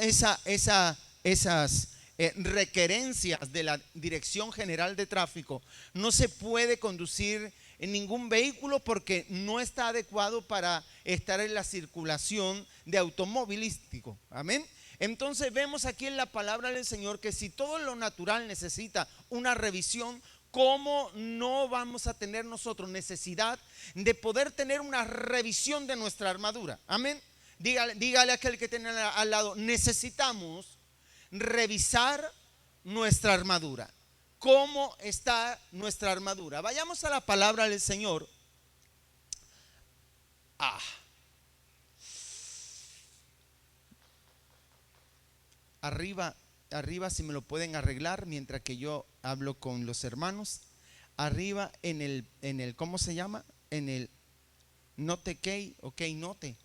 esas requerencias de la Dirección General de Tráfico, no se puede conducir en ningún vehículo porque no está adecuado para estar en la circulación de automovilístico. Amén. Entonces vemos aquí en la palabra del Señor que si todo lo natural necesita una revisión, ¿cómo no vamos a tener nosotros necesidad de poder tener una revisión de nuestra armadura? Amén. Dígale a aquel que tiene al lado, necesitamos revisar nuestra armadura. ¿Cómo está nuestra armadura? Vayamos a la palabra del Señor. Arriba, si me lo pueden arreglar mientras que yo hablo con los hermanos. Arriba en el ¿cómo se llama? En el note key, ok, note.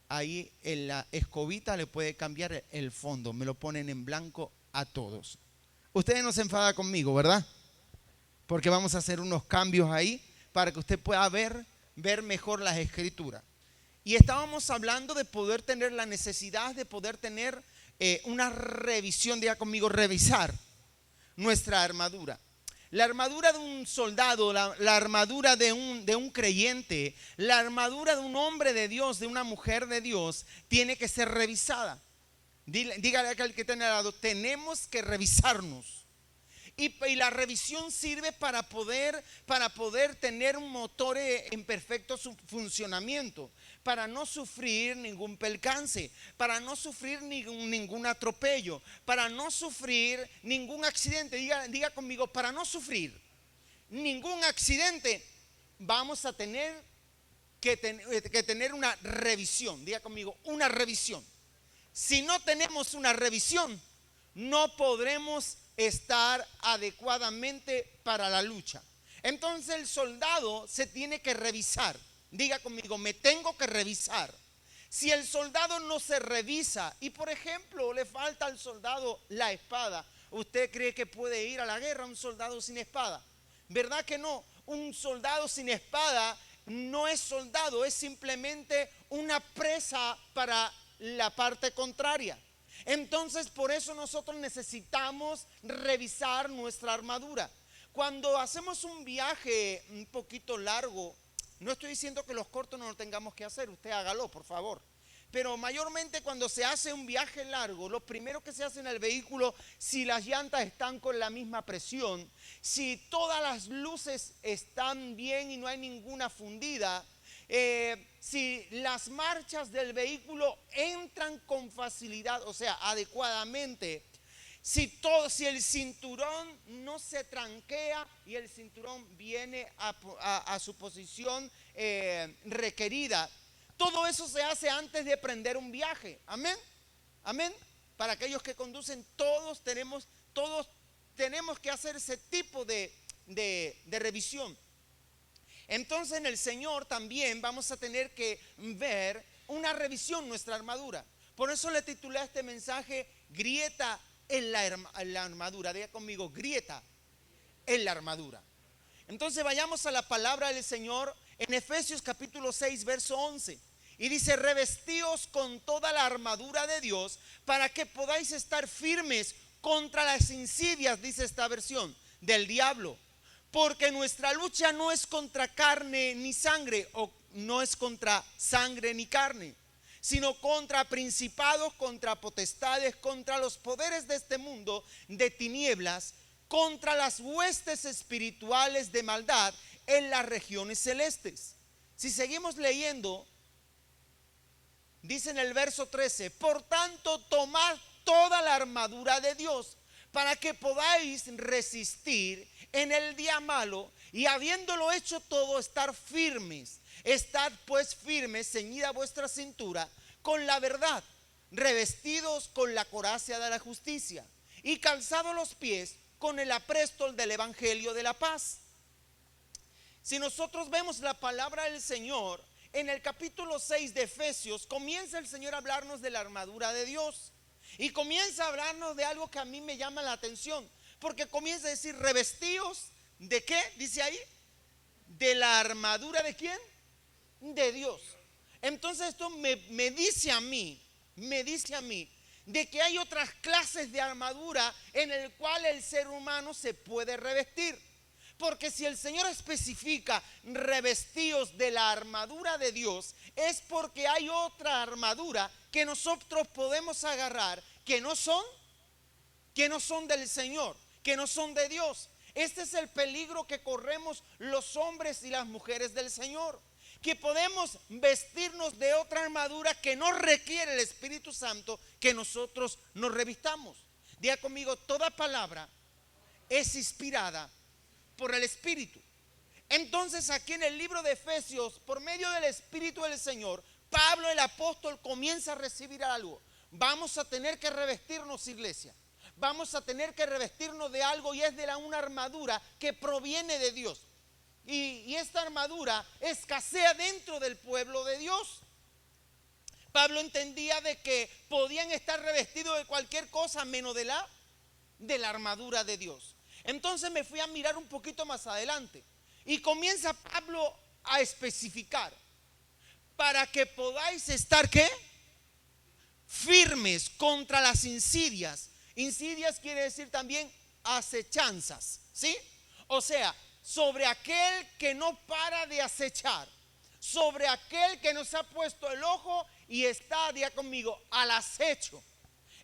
Ahí en la escobita le puede cambiar el fondo. Me lo ponen en blanco a todos. Ustedes no se enfadan conmigo, ¿verdad? Porque vamos a hacer unos cambios ahí para que usted pueda ver mejor las escrituras. Y estábamos hablando de poder tener la necesidad de poder tener una revisión, diga conmigo, revisar nuestra armadura. La armadura de un soldado, la armadura de un creyente, la armadura de un hombre de Dios, de una mujer de Dios, tiene que ser revisada. Dígale a aquel que tiene al lado, tenemos que revisarnos. Y la revisión sirve para poder tener un motor en perfecto funcionamiento, para no sufrir ningún percance, para no sufrir ningún atropello, para no sufrir ningún accidente. Diga conmigo, para no sufrir ningún accidente, vamos a tener que tener una revisión. Diga conmigo, una revisión. Si no tenemos una revisión, no podremos estar adecuadamente para la lucha. Entonces el soldado se tiene que revisar. Diga conmigo, me tengo que revisar. Si el soldado no se revisa y por ejemplo le falta al soldado la espada, ¿usted cree que puede ir a la guerra un soldado sin espada? ¿Verdad que no? Un soldado sin espada no es soldado, es simplemente una presa para la parte contraria. Entonces por eso nosotros necesitamos revisar nuestra armadura. Cuando hacemos un viaje un poquito largo, no estoy diciendo que los cortos no lo tengamos que hacer, usted hágalo por favor, pero mayormente cuando se hace un viaje largo, lo primero que se hace en el vehículo, si las llantas están con la misma presión, si todas las luces están bien y no hay ninguna fundida, si las marchas del vehículo entran con facilidad, o sea, adecuadamente, si el cinturón no se tranquea y el cinturón viene a su posición requerida, todo eso se hace antes de emprender un viaje. Amén. Amén. Para aquellos que conducen, todos tenemos que hacer ese tipo de revisión. Entonces en el Señor también vamos a tener que ver una revisión en nuestra armadura. Por eso le titulé a este mensaje grieta en la armadura. Diga conmigo, grieta en la armadura. Entonces vayamos a la palabra del Señor en Efesios capítulo 6 verso 11. Y dice, revestíos con toda la armadura de Dios para que podáis estar firmes contra las insidias, dice esta versión, del diablo. Porque nuestra lucha no es contra carne ni sangre, o no es contra sangre ni carne, sino contra principados, contra potestades, contra los poderes de este mundo de tinieblas, contra las huestes espirituales de maldad en las regiones celestes. Si seguimos leyendo, dice en el verso 13, por tanto tomad toda la armadura de Dios para que podáis resistir en el día malo y habiéndolo hecho todo, estar firmes. Estad pues firmes, ceñida vuestra cintura con la verdad, revestidos con la coraza de la justicia y calzados los pies con el apresto del evangelio de la paz. Si nosotros vemos la palabra del Señor en el capítulo 6 de Efesios, comienza el Señor a hablarnos de la armadura de Dios y comienza a hablarnos de algo que a mí me llama la atención, porque comienza a decir revestidos ¿de qué? Dice ahí, de la armadura ¿de quién? De Dios. Entonces esto me dice a mí de que hay otras clases de armadura en el cual el ser humano se puede revestir. Porque si el Señor especifica revestidos de la armadura de Dios, es porque hay otra armadura que nosotros podemos agarrar que no son del Señor, que no son de Dios. Este es el peligro que corremos los hombres y las mujeres del Señor, que podemos vestirnos de otra armadura que no requiere el Espíritu Santo que nosotros nos revistamos. Diga conmigo, toda palabra es inspirada por el Espíritu. Entonces aquí en el libro de Efesios, por medio del Espíritu del Señor, Pablo el apóstol comienza a recibir algo. Vamos a tener que revestirnos, iglesia. Vamos a tener que revestirnos de algo, y es de una armadura que proviene de Dios. Y esta armadura escasea dentro del pueblo de Dios. Pablo entendía de que podían estar revestidos de cualquier cosa menos de la armadura de Dios. Entonces me fui a mirar un poquito más adelante y comienza Pablo a especificar: para que podáis estar ¿qué? Firmes contra las insidias. Insidias quiere decir también acechanzas, ¿sí? O sea, sobre aquel que no para de acechar, sobre aquel que nos ha puesto el ojo y está, diga conmigo, al acecho.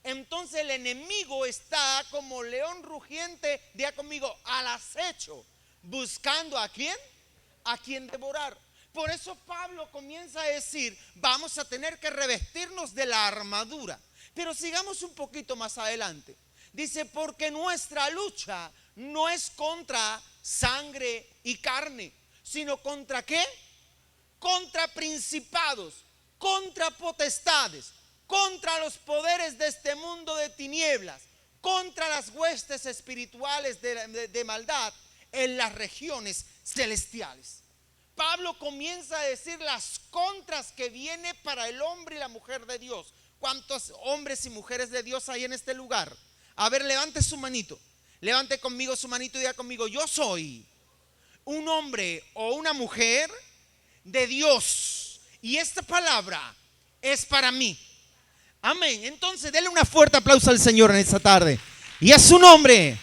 Entonces el enemigo está como león rugiente, diga conmigo, al acecho, buscando ¿a quién? A quien devorar. Por eso Pablo comienza a decir: vamos a tener que revestirnos de la armadura. Pero sigamos un poquito más adelante. Dice: porque nuestra lucha no es contra sangre y carne, sino contra ¿qué? Contra principados, contra potestades, contra los poderes de este mundo de tinieblas, contra las huestes espirituales de maldad en las regiones celestiales. Pablo comienza a decir las contras que viene para el hombre y la mujer de Dios. ¿Cuántos hombres y mujeres de Dios hay en este lugar? A ver, levante su manito. Levante conmigo su manito y diga conmigo: yo soy un hombre o una mujer de Dios, y esta palabra es para mí. Amén. Entonces denle una fuerte aplauso al Señor en esta tarde. Y es su nombre.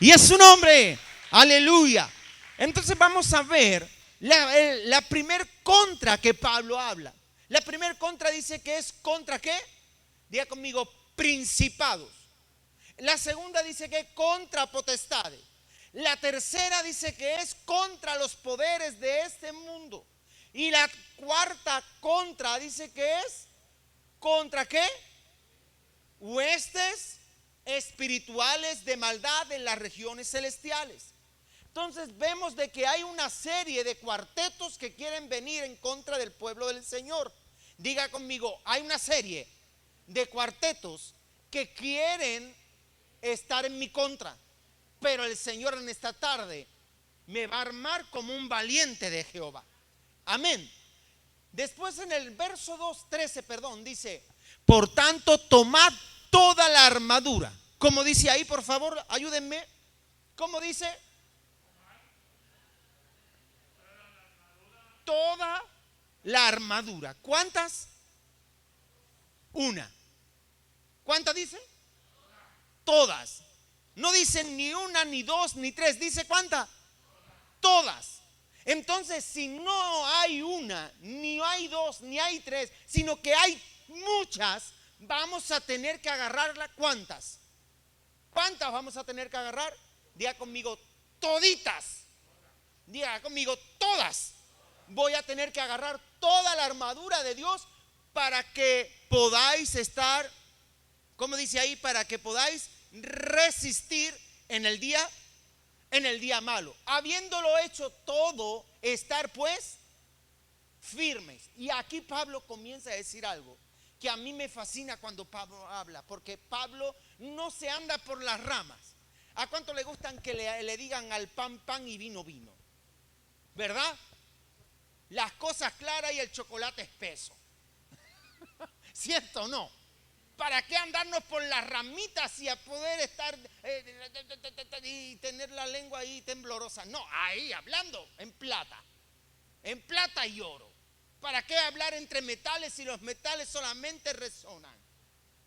Y es su nombre. Aleluya. Entonces vamos a ver la primer contra que Pablo habla. La primer contra dice que es contra ¿qué? Diga conmigo: principados. La segunda dice que es contra potestades. La tercera dice que es contra los poderes de este mundo. Y la cuarta contra dice que es contra ¿qué? Huestes espirituales de maldad en las regiones celestiales. Entonces vemos de que hay una serie de cuartetos que quieren venir en contra del pueblo del Señor. Diga conmigo: hay una serie de cuartetos que quieren estar en mi contra, pero el Señor en esta tarde me va a armar como un valiente de Jehová. Amén. Después en el verso 2:13, dice: por tanto, tomad toda la armadura. ¿Cómo dice ahí, por favor? Ayúdenme. ¿Cómo dice? Toda la armadura. ¿Cuántas? Una. ¿Cuántas dice? Todas. No dicen ni una, ni dos, ni tres. Dice ¿cuántas? Todas. Entonces, si no hay una, ni hay dos, ni hay tres, sino que hay muchas, vamos a tener que agarrarla. ¿Cuántas? ¿Cuántas vamos a tener que agarrar? Diga conmigo: toditas. Diga conmigo: todas. Voy a tener que agarrar toda la armadura de Dios para que podáis estar, ¿cómo dice ahí? Para que podáis resistir en el día malo. Habiéndolo hecho todo, estar pues firmes. Y aquí Pablo comienza a decir algo que a mí me fascina cuando Pablo habla, porque Pablo no se anda por las ramas. ¿A cuánto le gustan que le digan al pan pan y vino vino? ¿Verdad? Las cosas claras y el chocolate espeso. ¿Cierto o no? ¿Para qué andarnos por las ramitas y a poder estar y tener la lengua ahí temblorosa? No, ahí hablando en plata y oro. ¿Para qué hablar entre metales si los metales solamente resonan?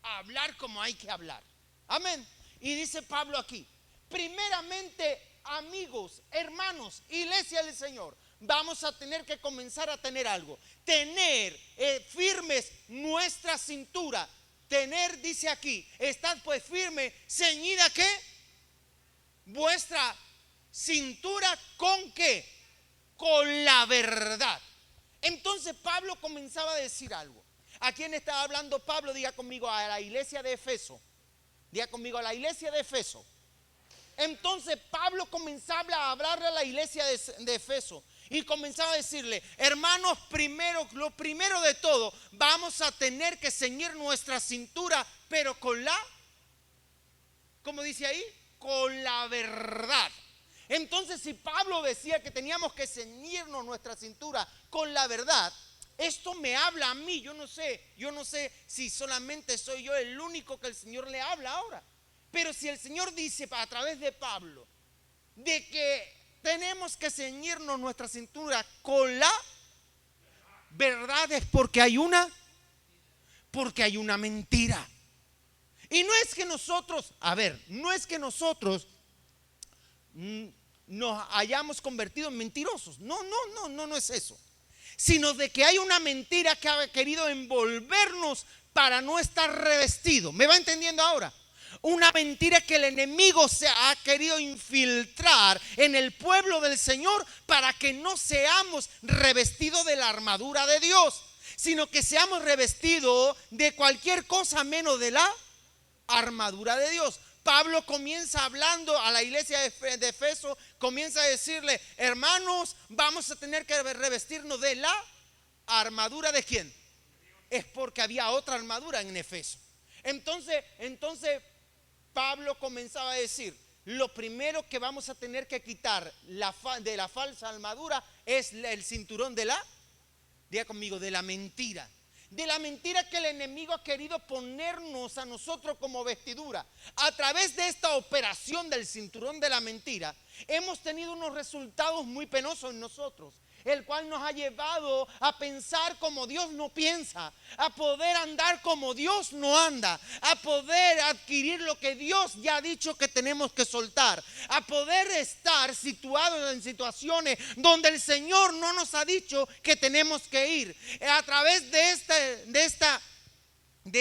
a hablar como hay que hablar. Amén. Y dice Pablo aquí, primeramente, amigos, hermanos, iglesia del Señor, vamos a tener que comenzar a tener algo. Tener firmes nuestra cintura. Tener, dice aquí, estad pues firme, ceñida ¿qué? Vuestra cintura ¿con qué? Con la verdad. Entonces Pablo comenzaba a decir algo. ¿A quién estaba hablando Pablo? Diga conmigo, a la iglesia de Efeso. Diga conmigo, a la iglesia de Efeso. Entonces Pablo comenzaba a hablarle a la iglesia de Efeso y comenzaba a decirle, hermanos, lo primero de todo, vamos a tener que ceñir nuestra cintura, pero con la, ¿cómo dice ahí? Con la verdad. Entonces, si Pablo decía que teníamos que ceñirnos nuestra cintura con la verdad, esto me habla a mí. Yo no sé si solamente soy yo el único que el Señor le habla ahora. Pero si el Señor dice a través de Pablo de que tenemos que ceñirnos nuestra cintura con la verdad, es porque hay una mentira. Y no es que nosotros, no es que nosotros nos hayamos convertido en mentirosos. No es eso. Sino de que hay una mentira que ha querido envolvernos para no estar revestido. ¿Me va entendiendo ahora? Una mentira que el enemigo se ha querido infiltrar en el pueblo del Señor para que no seamos revestidos de la armadura de Dios, sino que seamos revestidos de cualquier cosa menos de la armadura de Dios. Pablo comienza hablando a la iglesia de Efeso, comienza a decirle, hermanos, vamos a tener que revestirnos de la armadura de ¿quién? Es porque había otra armadura en Efeso. Entonces Pablo comenzaba a decir, lo primero que vamos a tener que quitar de la falsa armadura es el cinturón de la, diga conmigo, de la mentira. De la mentira que el enemigo ha querido ponernos a nosotros como vestidura. A través de esta operación del cinturón de la mentira, hemos tenido unos resultados muy penosos en nosotros, el cual nos ha llevado a pensar como Dios no piensa, a poder andar como Dios no anda, a poder adquirir lo que Dios ya ha dicho que tenemos que soltar, a poder estar situados en situaciones donde el Señor no nos ha dicho que tenemos que ir. A través de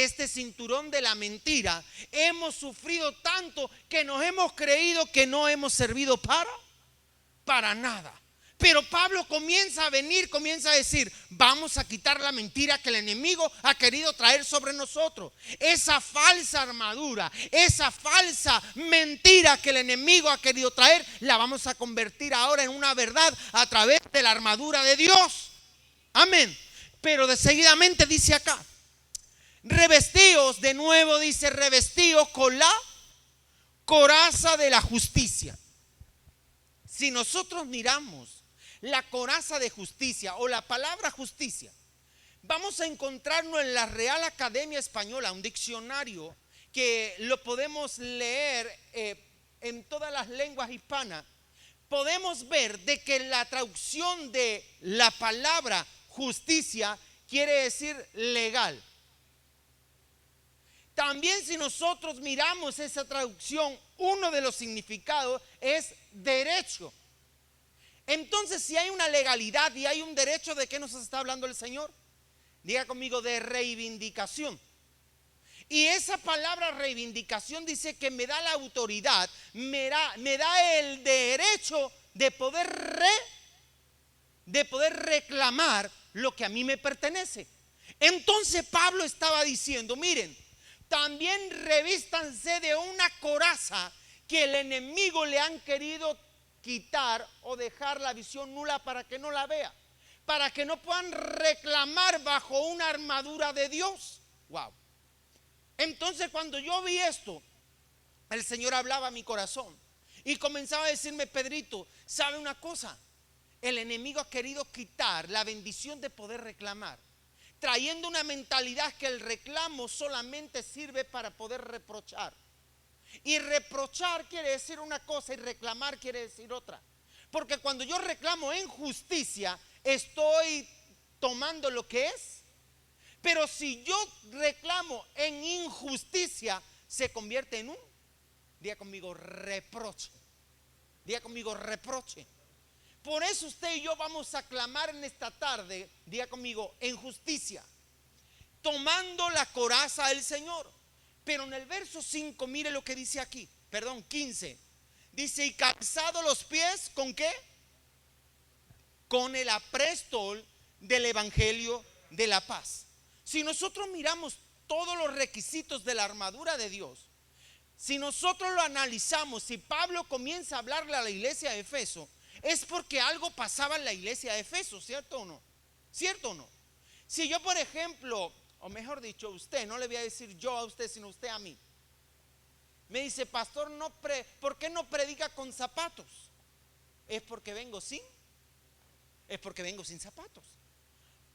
este cinturón de la mentira hemos sufrido tanto que nos hemos creído que no hemos servido para nada. Pero Pablo comienza a decir, vamos a quitar la mentira que el enemigo ha querido traer sobre nosotros. Esa falsa armadura, esa falsa mentira que el enemigo ha querido traer, la vamos a convertir ahora en una verdad a través de la armadura de Dios. Amén. Pero de seguidamente dice acá, revestíos, de nuevo dice, revestíos con la coraza de la justicia. Si nosotros miramos la coraza de justicia o la palabra justicia, vamos a encontrarnos en la Real Academia Española, un diccionario que lo podemos leer en todas las lenguas hispanas. Podemos ver de que la traducción de la palabra justicia quiere decir legal. También si nosotros miramos esa traducción, uno de los significados es derecho. Entonces, si hay una legalidad y hay un derecho, ¿de qué nos está hablando el Señor? Diga conmigo, de reivindicación. Y esa palabra reivindicación dice que me da la autoridad, me da el derecho de poder reclamar lo que a mí me pertenece. Entonces Pablo estaba diciendo, miren, también revístanse de una coraza que el enemigo le han querido quitar o dejar la visión nula para que no la vea, para que no puedan reclamar bajo una armadura de Dios. Wow. Entonces cuando yo vi esto, el Señor hablaba a mi corazón y comenzaba a decirme, Pedrito, ¿sabe una cosa? El enemigo ha querido quitar la bendición de poder reclamar, trayendo una mentalidad que el reclamo solamente sirve para poder reprochar. Y reprochar quiere decir una cosa y reclamar quiere decir otra. Porque cuando yo reclamo en justicia, estoy tomando lo que es, Pero si yo reclamo en injusticia, se convierte en un, diga conmigo, reproche. Diga conmigo, reproche. Por eso usted y yo vamos a clamar en esta tarde, diga conmigo, en justicia, tomando la coraza del Señor. Pero en el verso 5, mire lo que dice aquí, perdón, 15. Dice, y calzado los pies, ¿con qué? Con el apresto del evangelio de la paz. Si nosotros miramos todos los requisitos de la armadura de Dios, si nosotros lo analizamos, si Pablo comienza a hablarle a la iglesia de Efeso, es porque algo pasaba en la iglesia de Efeso, ¿cierto o no? ¿Cierto o no? Si yo, por ejemplo, o mejor dicho, usted, no le voy a decir yo a usted, sino usted a mí, me dice, pastor, ¿por qué no predica con zapatos? Es porque vengo sin zapatos.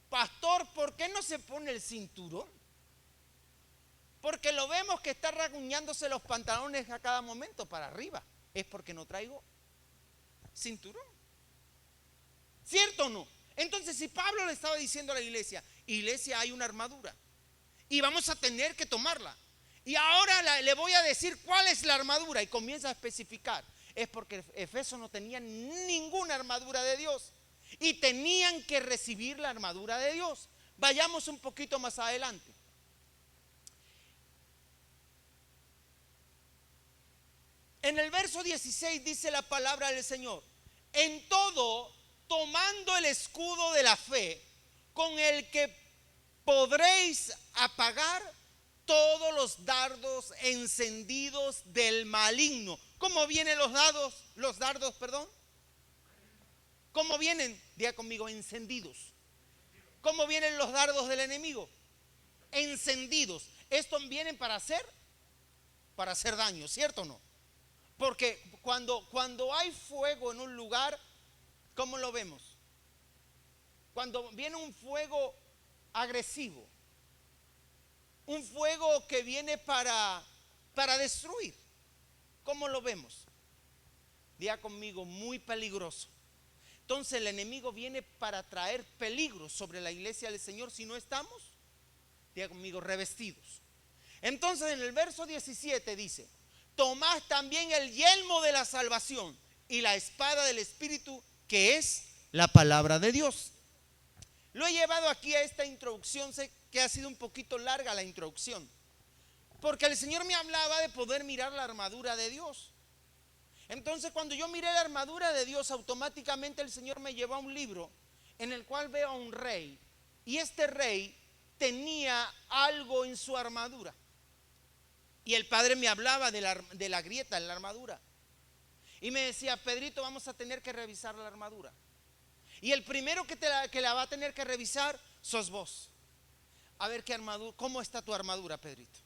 Pastor, ¿por qué no se pone el cinturón? Porque lo vemos que está rasguñándose los pantalones a cada momento para arriba. Es porque no traigo cinturón. ¿Cierto o no? Entonces, si Pablo le estaba diciendo a la iglesia, hay una armadura y vamos a tener que tomarla, y ahora le voy a decir cuál es la armadura, y comienza a especificar, es porque Efeso no tenía ninguna armadura de Dios y tenían que recibir la armadura de Dios. Vayamos un poquito más adelante. En el verso 16 dice la palabra del Señor: en todo, tomando el escudo de la fe, con el que podréis apagar todos los dardos encendidos del maligno. ¿Cómo vienen los dardos? ¿Cómo vienen? Diga conmigo, encendidos. ¿Cómo vienen los dardos del enemigo? Encendidos. Estos vienen para hacer daño, ¿cierto o no? Porque cuando hay fuego en un lugar, ¿cómo lo vemos? Cuando viene un fuego agresivo, un fuego que viene para destruir, ¿cómo lo vemos? Diga conmigo, muy peligroso. Entonces el enemigo viene para traer peligro sobre la iglesia del Señor si no estamos, diga conmigo, revestidos. Entonces en el verso 17 dice: tomad también el yelmo de la salvación y la espada del Espíritu, que es la palabra de Dios. Lo he llevado aquí a esta introducción, sé que ha sido un poquito larga la introducción, porque el Señor me hablaba de poder mirar la armadura de Dios. Entonces cuando yo miré la armadura de Dios, automáticamente el Señor me llevó a un libro en el cual veo a un rey, y este rey tenía algo en su armadura. Y el Padre me hablaba de la grieta en la armadura. Y me decía: Pedrito, vamos a tener que revisar la armadura. Y el primero que la va a tener que revisar sos vos. A ver qué armadura, cómo está tu armadura, Pedrito.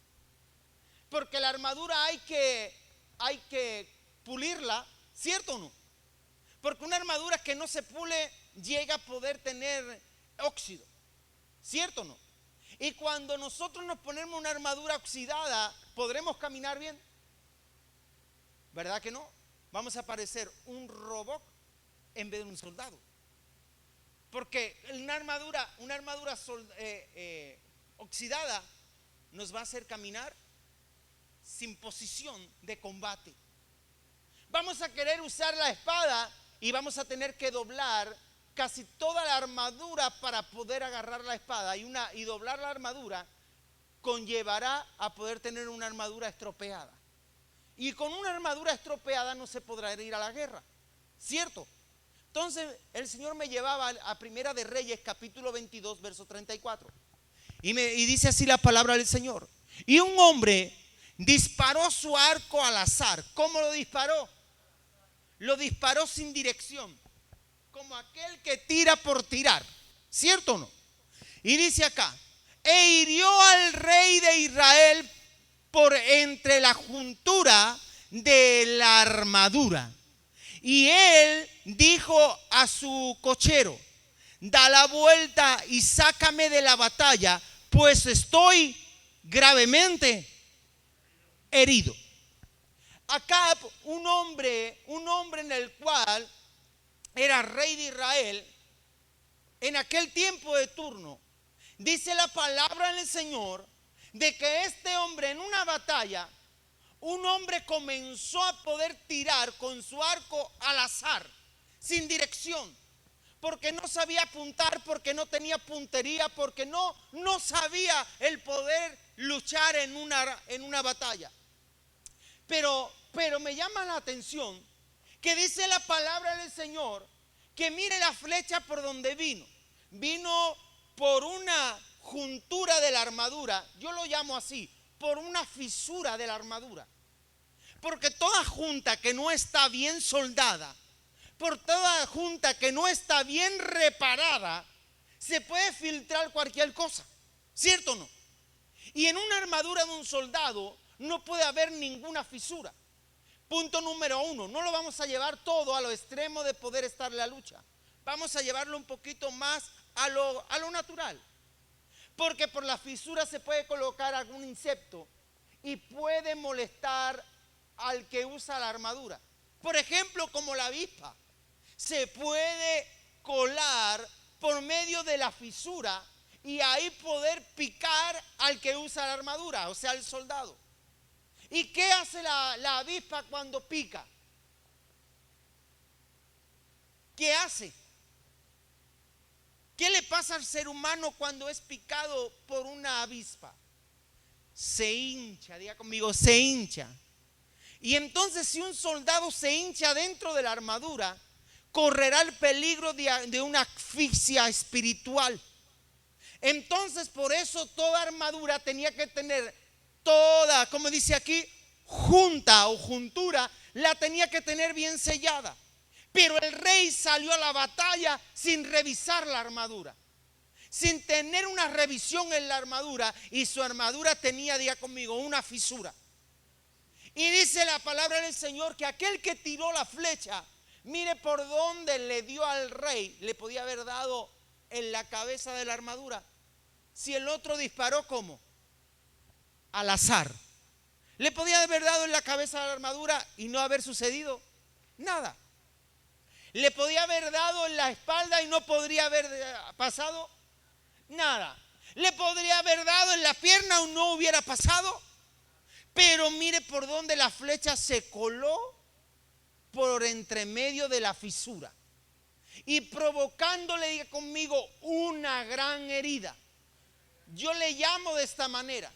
Porque la armadura hay que pulirla, ¿cierto o no? Porque una armadura que no se pule llega a poder tener óxido, ¿cierto o no? Y cuando nosotros nos ponemos una armadura oxidada, ¿podremos caminar bien? ¿Verdad que no? Vamos a parecer un robot en vez de un soldado. Porque una armadura oxidada nos va a hacer caminar sin posición de combate. Vamos a querer usar la espada y vamos a tener que doblar casi toda la armadura para poder agarrar la espada, y doblar la armadura conllevará a poder tener una armadura estropeada, y con una armadura estropeada no se podrá ir a la guerra, ¿cierto? Entonces el Señor me llevaba a Primera de Reyes capítulo 22 verso 34 y dice así la palabra del Señor: y un hombre disparó su arco al azar. ¿Cómo lo disparó? Lo disparó sin dirección, como aquel que tira por tirar, ¿cierto o no? Y dice acá: e hirió al rey de Israel por entre la juntura de la armadura. Y él dijo a su cochero: da la vuelta y sácame de la batalla, pues estoy gravemente herido. Acá un hombre en el cual era rey de Israel en aquel tiempo de turno, Dice la palabra del Señor de que este hombre en una batalla, un hombre comenzó a poder tirar con su arco al azar, sin dirección, porque no sabía apuntar, porque no tenía puntería, porque no sabía el poder luchar en una batalla. Pero me llama la atención que dice la palabra del Señor que mire la flecha por donde vino. Vino por una juntura de la armadura, yo lo llamo así, por una fisura de la armadura. Porque toda junta que no está bien soldada, por toda junta que no está bien reparada, se puede filtrar cualquier cosa, ¿cierto o no? Y en una armadura de un soldado no puede haber ninguna fisura. Punto número 1, no lo vamos a llevar todo a lo extremo de poder estar en la lucha. Vamos a llevarlo un poquito más a lo natural. Porque por la fisura se puede colocar algún insecto y puede molestar al que usa la armadura. Por ejemplo, como la avispa, se puede colar por medio de la fisura y ahí poder picar al que usa la armadura, o sea, el soldado. ¿Y qué hace la avispa cuando pica? ¿Qué hace? ¿Qué le pasa al ser humano cuando es picado por una avispa? Se hincha, diga conmigo, se hincha. Y entonces si un soldado se hincha dentro de la armadura, correrá el peligro de una asfixia espiritual. Entonces por eso toda armadura tenía que tener toda, como dice aquí, junta o juntura, la tenía que tener bien sellada. Pero el rey salió a la batalla sin revisar la armadura, sin tener una revisión en la armadura, y su armadura tenía, diga conmigo, una fisura. Y dice la palabra del Señor que aquel que tiró la flecha, mire por dónde le dio al rey. Le podía haber dado en la cabeza de la armadura. Si el otro disparó, ¿cómo? Al azar. Le podía haber dado en la cabeza de la armadura y no haber sucedido nada. Le podía haber dado en la espalda y no podría haber pasado nada. Le podría haber dado en la pierna y no hubiera pasado. Pero mire por dónde la flecha se coló, por entre medio de la fisura, y provocándole, diga conmigo, una gran herida. Yo le llamo de esta manera,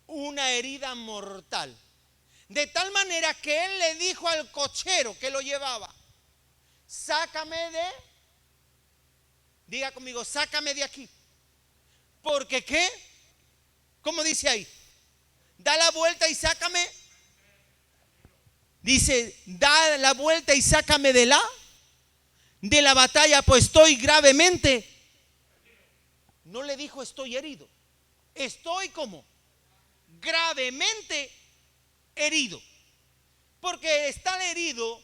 una herida mortal. De tal manera que él le dijo al cochero que lo llevaba: sácame diga conmigo, sácame de aquí. Porque ¿qué? ¿Cómo dice ahí? Da la vuelta y sácame. Dice, da la vuelta y sácame de la batalla, pues estoy gravemente. No le dijo estoy herido. Estoy como gravemente herido. Porque estar herido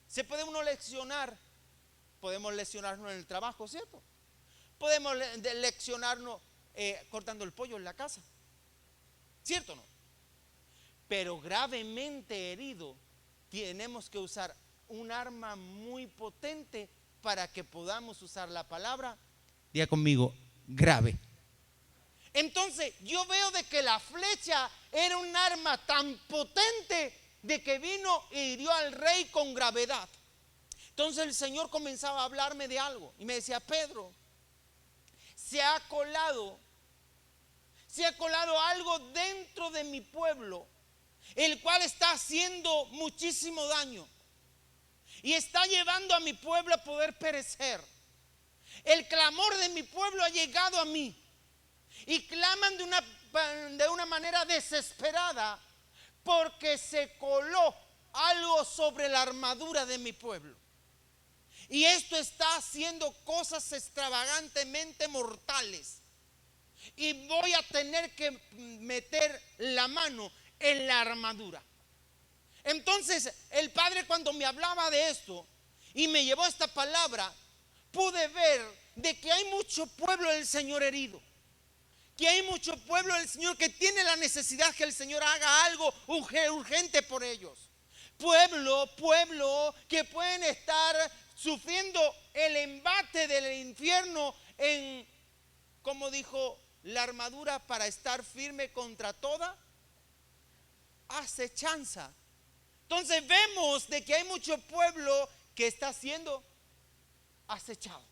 se puede uno lesionar. Podemos lesionarnos en el trabajo, ¿cierto? Podemos lesionarnos cortando el pollo en la casa, ¿cierto o no? Pero gravemente herido, tenemos que usar un arma muy potente para que podamos usar la palabra, diga conmigo, grave. Entonces yo veo de que la flecha era un arma tan potente de que vino e hirió al rey con gravedad. Entonces el Señor comenzaba a hablarme de algo y me decía: Pedro, se ha colado algo dentro de mi pueblo, el cual está haciendo muchísimo daño y está llevando a mi pueblo a poder perecer. El clamor de mi pueblo ha llegado a mí y claman de una manera desesperada porque se coló algo sobre la armadura de mi pueblo. Y esto está haciendo cosas extravagantemente mortales. Y voy a tener que meter la mano en la armadura. Entonces el Padre, cuando me hablaba de esto y me llevó esta palabra, pude ver de que hay mucho pueblo del Señor herido, que hay mucho pueblo del Señor que tiene la necesidad que el Señor haga algo urgente por ellos. Pueblo que pueden estar sufriendo el embate del infierno en como dijo, la armadura para estar firme contra toda acechanza. Entonces vemos de que hay mucho pueblo que está siendo acechado.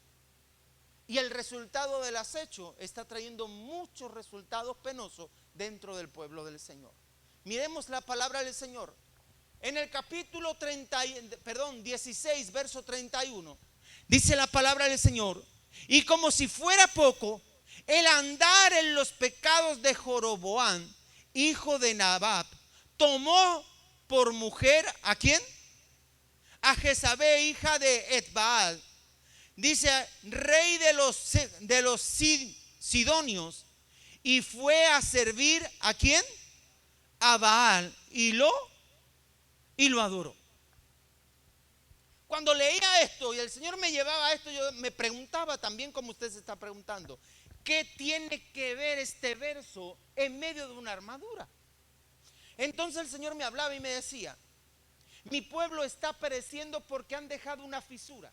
Y el resultado del acecho está trayendo muchos resultados penosos dentro del pueblo del Señor. Miremos la palabra del Señor. En el capítulo 16, verso 31, dice la palabra del Señor: y como si fuera poco, el andar en los pecados de Jeroboam, hijo de Nabat, tomó por mujer ¿a quién? A Jezabel, hija de Etbaal. Dice, rey de los sidonios, y fue a servir ¿a quién? A Baal, y lo adoró. Cuando leía esto y el Señor me llevaba a esto, yo me preguntaba también, como usted se está preguntando, ¿qué tiene que ver este verso en medio de una armadura? Entonces el Señor me hablaba y me decía: mi pueblo está pereciendo porque han dejado una fisura.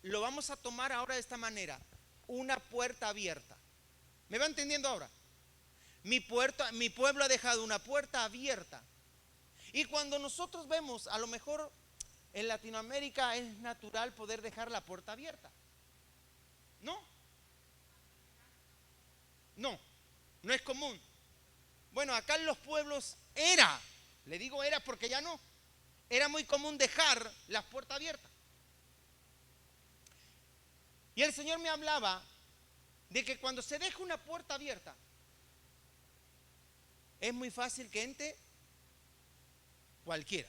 Lo vamos a tomar ahora de esta manera: una puerta abierta. ¿Me va entendiendo ahora? Mi pueblo ha dejado una puerta abierta. Y cuando nosotros vemos, a lo mejor en Latinoamérica es natural poder dejar la puerta abierta. No es común. Bueno, acá en los pueblos le digo era porque ya no, era muy común dejar las puertas abiertas. Y el Señor me hablaba de que cuando se deja una puerta abierta, es muy fácil que entre cualquiera.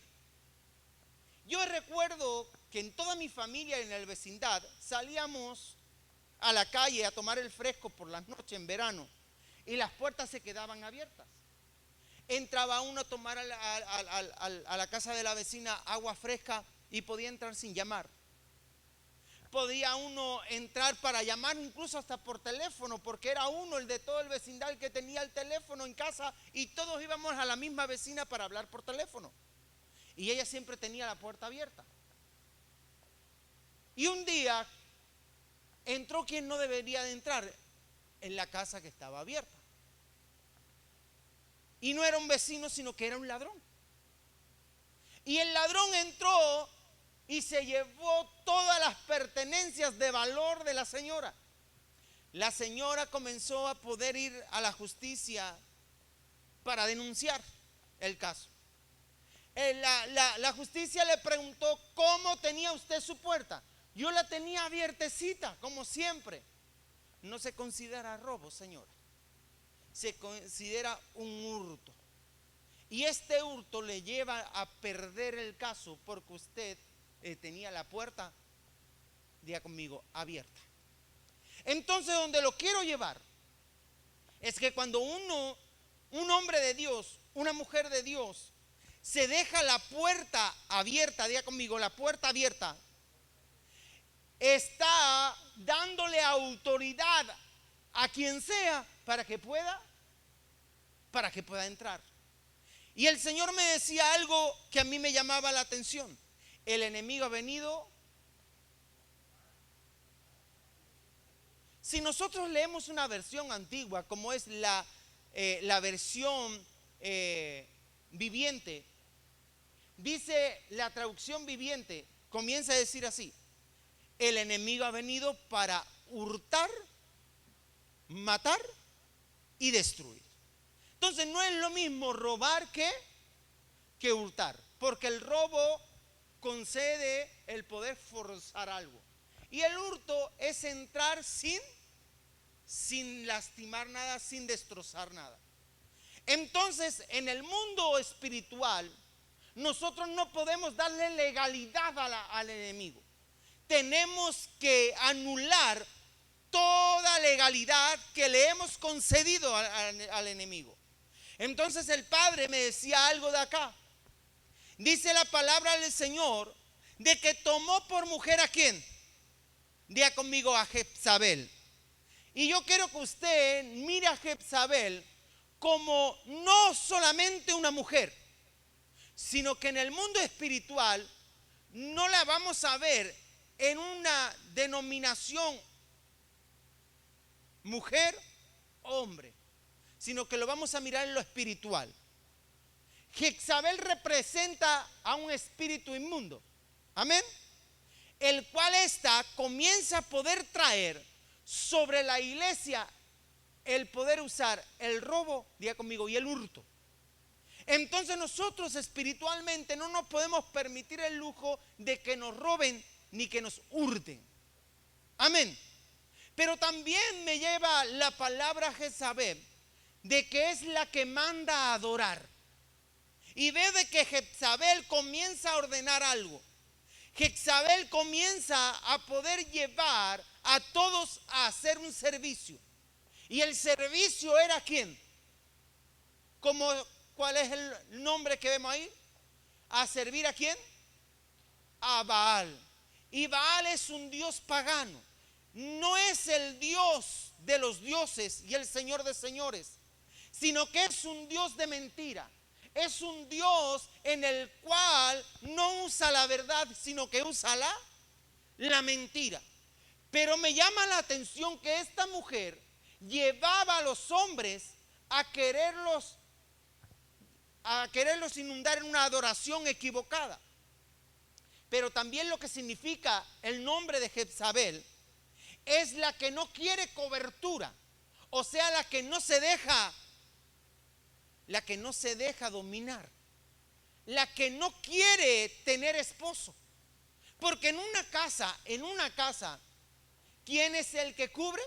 Yo recuerdo que en toda mi familia y en la vecindad salíamos a la calle a tomar el fresco por las noches en verano y las puertas se quedaban abiertas. Entraba uno a tomar a la casa de la vecina agua fresca y podía entrar sin llamar. Podía uno entrar para llamar incluso hasta por teléfono, porque era uno el de todo el vecindario el que tenía el teléfono en casa, y todos íbamos a la misma vecina para hablar por teléfono. Y ella siempre tenía la puerta abierta. Y un día entró quien no debería de entrar en la casa que estaba abierta. Y no era un vecino, sino que era un ladrón. Y el ladrón entró y se llevó todas las pertenencias de valor de la señora. La señora comenzó a poder ir a la justicia para denunciar el caso. La justicia le preguntó: ¿cómo tenía usted su puerta? Yo la tenía abiertecita, como siempre. No se considera robo, señora. Se considera un hurto. Y este hurto le lleva a perder el caso porque usted tenía la puerta, diga conmigo, abierta. Entonces, donde lo quiero llevar es que cuando un hombre de Dios, una mujer de Dios, se deja la puerta abierta, diga conmigo, la puerta abierta, está dándole autoridad a quien sea para que pueda entrar. Y el Señor me decía algo que a mí me llamaba la atención: el enemigo ha venido. Si nosotros leemos una versión antigua, como es la versión viviente, dice la traducción viviente, comienza a decir así: el enemigo ha venido para hurtar, matar y destruir. Entonces no es lo mismo robar que hurtar, porque el robo concede el poder forzar algo, y el hurto es entrar sin lastimar nada, sin destrozar nada. Entonces, en el mundo espiritual, nosotros no podemos darle legalidad al enemigo. Tenemos que anular toda legalidad que le hemos concedido al enemigo. Entonces el Padre me decía algo de acá. Dice la palabra del Señor de que tomó por mujer ¿a quién? Diga conmigo, a Jezabel. Y yo quiero que usted mire a Jezabel como no solamente una mujer, sino que en el mundo espiritual no la vamos a ver en una denominación mujer, hombre, sino que lo vamos a mirar en lo espiritual. Jezabel representa a un espíritu inmundo, amén, el cual comienza a poder traer sobre la iglesia el poder usar el robo, diga conmigo, y el hurto. Entonces nosotros espiritualmente no nos podemos permitir el lujo de que nos roben ni que nos hurten, amén. Pero también me lleva la palabra Jezabel de que es la que manda a adorar. Y veo de que Jezabel comienza a ordenar algo. Jezabel comienza a poder llevar a todos a hacer un servicio. Y el servicio era ¿quién? ¿Cuál es el nombre que vemos ahí? ¿A servir a quién? A Baal. Y Baal es un dios pagano. No es el Dios de los dioses y el Señor de señores, sino que es un Dios de mentira. Es un Dios en el cual no usa la verdad, sino que usa la mentira. Pero me llama la atención que esta mujer llevaba a los hombres a quererlos inundar en una adoración equivocada. Pero también lo que significa el nombre de Jezabel es la que no quiere cobertura, o sea, la que no se deja dominar, la que no quiere tener esposo. Porque en una casa, ¿quién es el que cubre?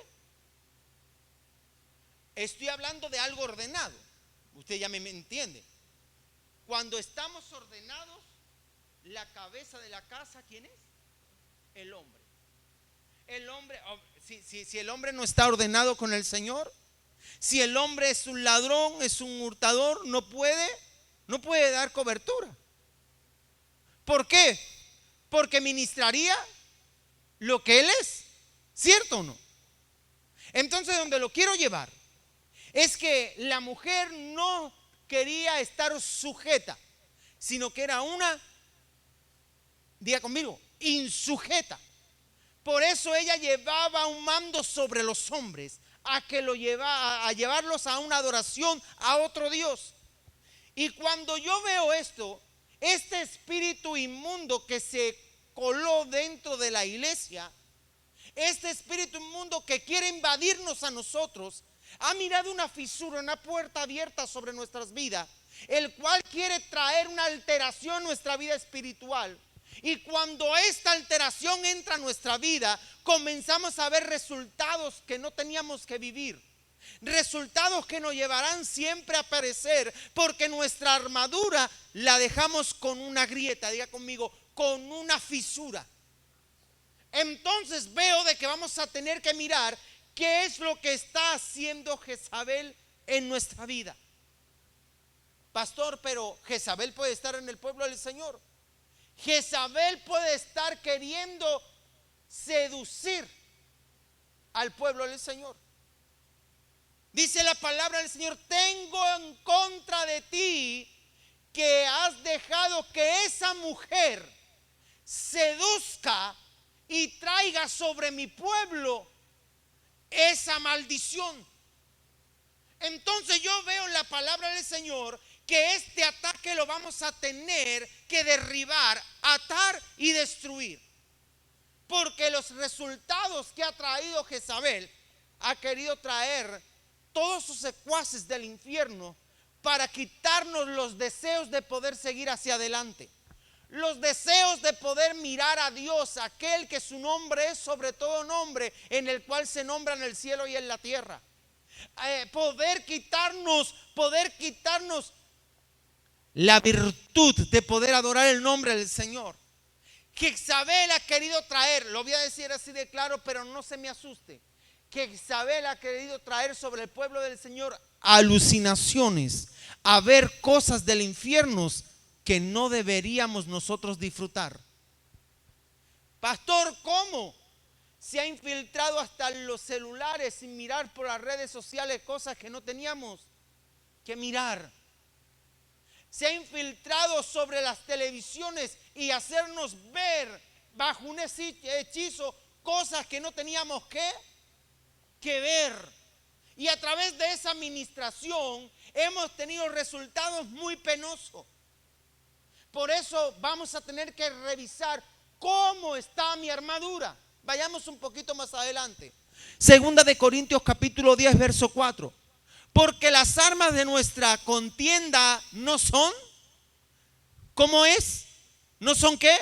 Estoy hablando de algo ordenado. Usted ya me entiende. Cuando estamos ordenados, la cabeza de la casa, ¿quién es? El hombre. El hombre, si el hombre no está ordenado con el Señor, si el hombre es un ladrón, es un hurtador, no puede dar cobertura. ¿Por qué? Porque ministraría lo que él es, ¿cierto o no? Entonces, donde lo quiero llevar es que la mujer no quería estar sujeta, sino que era una, diga conmigo, insujeta. Por eso ella llevaba un mando sobre los hombres, a llevarlos a una adoración a otro Dios. Y cuando yo veo esto, este espíritu inmundo que se coló dentro de la iglesia, este espíritu inmundo que quiere invadirnos a nosotros, ha mirado una fisura, una puerta abierta sobre nuestras vidas, el cual quiere traer una alteración en nuestra vida espiritual. Y cuando esta alteración entra a nuestra vida, comenzamos a ver resultados que no teníamos que vivir. Resultados que nos llevarán siempre a perecer, porque nuestra armadura la dejamos con una grieta, diga conmigo, con una fisura. Entonces veo de que vamos a tener que mirar qué es lo que está haciendo Jezabel en nuestra vida. Pastor, pero Jezabel puede estar en el pueblo del Señor. Jezabel puede estar queriendo seducir al pueblo del Señor. Dice la palabra del Señor: tengo en contra de ti que has dejado que esa mujer seduzca y traiga sobre mi pueblo esa maldición. Entonces yo veo en la palabra del Señor que este ataque lo vamos a tener que derribar, atar y destruir. Porque los resultados que ha traído Jezabel, ha querido traer todos sus secuaces del infierno para quitarnos los deseos de poder seguir hacia adelante. Los deseos de poder mirar a Dios, aquel que su nombre es sobre todo nombre, en el cual se nombra en el cielo y en la tierra. Poder quitarnos la virtud de poder adorar el nombre del Señor. Jezabel ha querido traer, lo voy a decir así de claro, pero no se me asuste. Jezabel ha querido traer sobre el pueblo del Señor alucinaciones, a ver cosas del infierno que no deberíamos nosotros disfrutar. Pastor, ¿cómo? Se ha infiltrado hasta en los celulares sin mirar por las redes sociales cosas que no teníamos que mirar. Se ha infiltrado sobre las televisiones y hacernos ver bajo un hechizo cosas que no teníamos que que ver. Y a través de esa administración hemos tenido resultados muy penosos. Por eso vamos a tener que revisar cómo está mi armadura. Vayamos un poquito más adelante. Segunda de Corintios capítulo 10 verso 4. Porque las armas de nuestra contienda no son, ¿cómo es? ¿No son qué?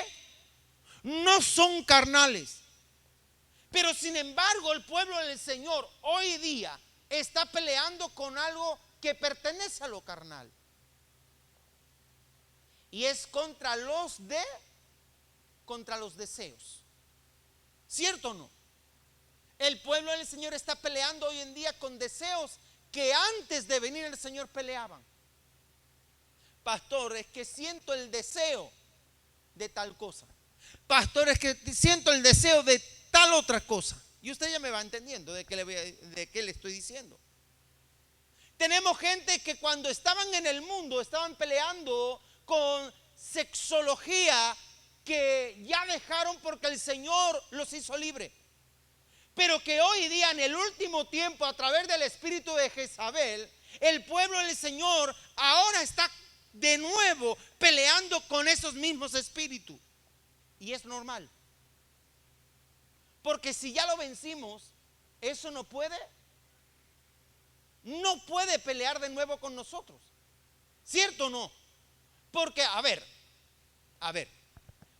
No son carnales. Pero sin embargo el pueblo del Señor hoy día está peleando con algo que pertenece a lo carnal. Y es contra los deseos. ¿Cierto o no? El pueblo del Señor está peleando hoy en día con deseos que antes de venir el Señor peleaban. Pastor, es que siento el deseo de tal cosa. Pastor, es que siento el deseo de tal otra cosa. Y usted ya me va entendiendo de qué le estoy diciendo. Tenemos gente que cuando estaban en el mundo estaban peleando con sexología que ya dejaron porque el Señor los hizo libre. Pero que hoy día en el último tiempo a través del espíritu de Jezabel, el pueblo del Señor ahora está de nuevo peleando con esos mismos espíritus. Y es normal. Porque si ya lo vencimos, eso no puede pelear de nuevo con nosotros. ¿Cierto o no? Porque, a ver,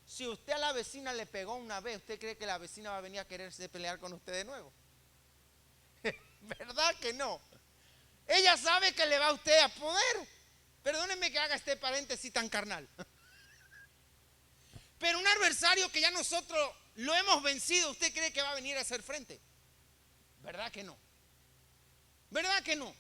si usted a la vecina le pegó una vez, ¿usted cree que la vecina va a venir a quererse pelear con usted de nuevo? ¿Verdad que no? Ella sabe que le va a usted a poder. Perdónenme que haga este paréntesis tan carnal. Pero un adversario que ya nosotros lo hemos vencido, ¿usted cree que va a venir a hacer frente? ¿Verdad que no? ¿Verdad que no?